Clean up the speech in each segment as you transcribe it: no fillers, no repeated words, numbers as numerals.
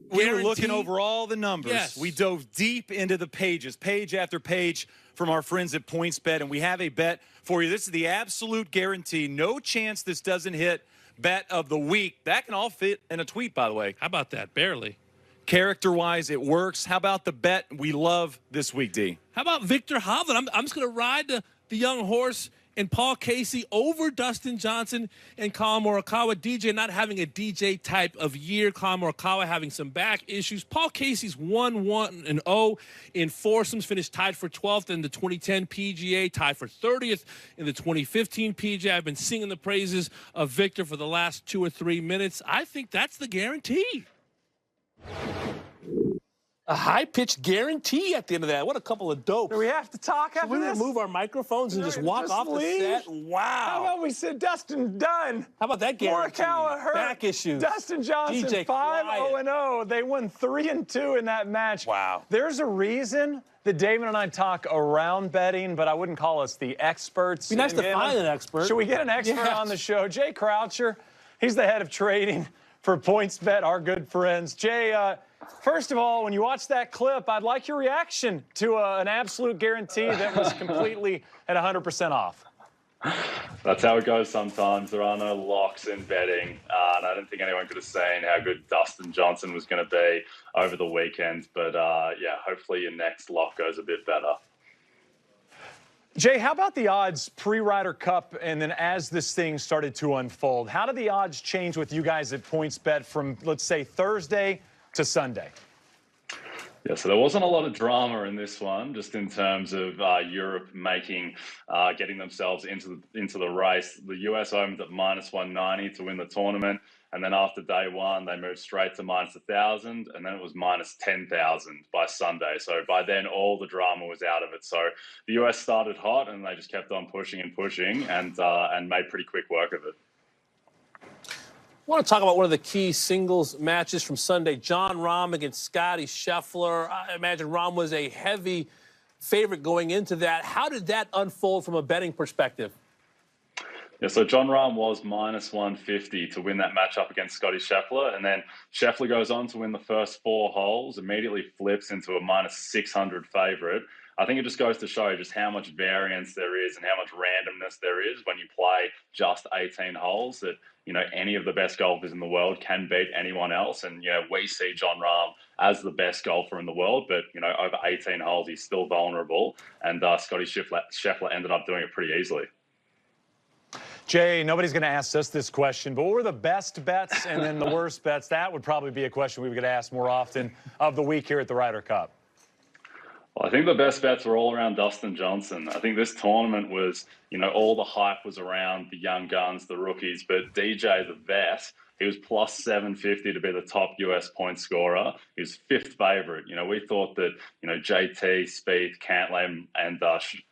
We were looking over all the numbers. Yes. We dove deep into the pages, page after page from our friends at PointsBet, and we have a bet for you. This is the absolute guarantee. No chance this doesn't hit bet of the week. That can all fit in a tweet, by the way. How about that? Barely. Character-wise, it works. How about the bet we love this week, D? How about Victor Hovland? I'm just going to ride the young horse and Paul Casey over Dustin Johnson and Colin Morikawa. DJ not having a DJ type of year. Colin Morikawa having some back issues. Paul Casey's 1-1-0 in foursomes, finished tied for 12th in the 2010 PGA, tied for 30th in the 2015 PGA. I've been singing the praises of Victor for the last 2 or 3 minutes. I think that's the guarantee. A high-pitched guarantee at the end of that. What a couple of dopes. Do we have to talk after we this? remove our microphones and just walk off leave? the set? Wow. How about we sit Dustin done? How about that guarantee? Morikawa hurt. Back issues. Dustin Johnson, DJ 5-0-0. They won 3-2 in that match. Wow. There's a reason that David and I talk around betting, but I wouldn't call us the experts. Be nice to find an expert. Should we get an expert on the show? Jay Croucher, he's the head of trading for PointsBet, our good friends. Jay, first of all, when you watch that clip, I'd like your reaction to an absolute guarantee that was completely at 100% off. That's how it goes sometimes. There are no locks in betting. And I don't think anyone could have seen how good Dustin Johnson was going to be over the weekend. But, yeah, hopefully your next lock goes a bit better. Jay, how about the odds pre-Ryder Cup and then as this thing started to unfold? How did the odds change with you guys at PointsBet from, let's say, Thursday to Sunday? Yeah, so there wasn't a lot of drama in this one, just in terms of Europe getting themselves into the race. The US opened at -190 to win the tournament, and then after day one, they moved straight to -1,000, and then it was -10,000 by Sunday. So by then, all the drama was out of it. So the US started hot, and they just kept on pushing and pushing, and made pretty quick work of it. I want to talk about one of the key singles matches from Sunday. Jon Rahm against Scottie Scheffler. I imagine Rahm was a heavy favorite going into that. How did that unfold from a betting perspective? Yeah, so Jon Rahm was -150 to win that matchup against Scottie Scheffler, and then Scheffler goes on to win the first 4 holes, immediately flips into a -600 favorite. I think it just goes to show just how much variance there is and how much randomness there is when you play just 18 holes, that, you know, any of the best golfers in the world can beat anyone else. And, you know, we see Jon Rahm as the best golfer in the world, but, you know, over 18 holes, he's still vulnerable. And Scottie Scheffler ended up doing it pretty easily. Jay, nobody's going to ask us this question, but what were the best bets and then the worst bets? That would probably be a question we would get asked more often of the week here at the Ryder Cup. Well, I think the best bets were all around Dustin Johnson. I think this tournament was, you know, all the hype was around the young guns, the rookies, but DJ, the vet, he was +750 to be the top US point scorer. He was 5th favorite. You know, we thought that, you know, JT, Spieth, Cantlay, and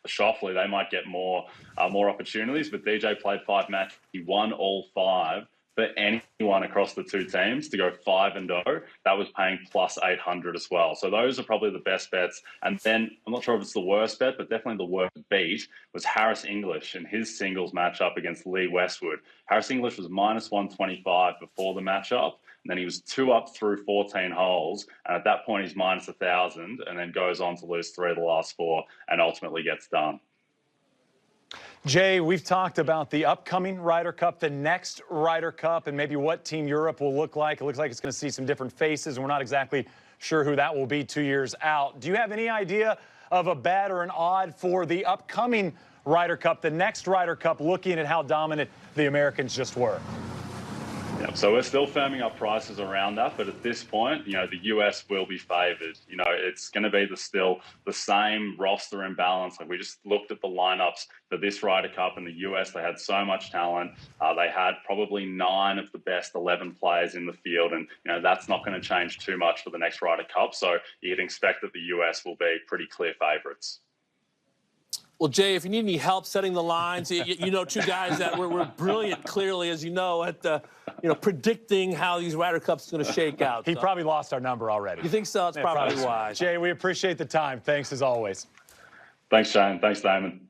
Schauffele, they might get more opportunities, but DJ played 5 matches. He won all 5. For anyone across the 2 teams to go 5-0, that was paying +800 as well. So those are probably the best bets. And then I'm not sure if it's the worst bet, but definitely the worst beat was Harris English in his singles matchup against Lee Westwood. Harris English was -125 before the matchup, and then he was 2 up through 14 holes, and at that point he's -1,000, and then goes on to lose 3 of the last 4 and ultimately gets done. Jay, we've talked about the upcoming Ryder Cup, the next Ryder Cup, and maybe what Team Europe will look like. It looks like it's going to see some different faces, and we're not exactly sure who that will be 2 years out. Do you have any idea of a bet or an odd for the upcoming Ryder Cup, the next Ryder Cup, looking at how dominant the Americans just were? Yeah, so we're still firming up prices around that, but at this point, you know, the US will be favoured. You know, it's going to be still the same roster imbalance. Like, we just looked at the lineups for this Ryder Cup in the US. They had so much talent. They had probably 9 of the best 11 players in the field, and, you know, that's not going to change too much for the next Ryder Cup. So you can expect that the US will be pretty clear favourites. Well, Jay, if you need any help setting the lines, you know, 2 guys that were brilliant, clearly, as you know, at predicting how these Ryder Cups are going to shake out. He probably lost our number already. You think so? It's probably wise. Jay, we appreciate the time. Thanks as always. Thanks, Shane. Thanks, Damon.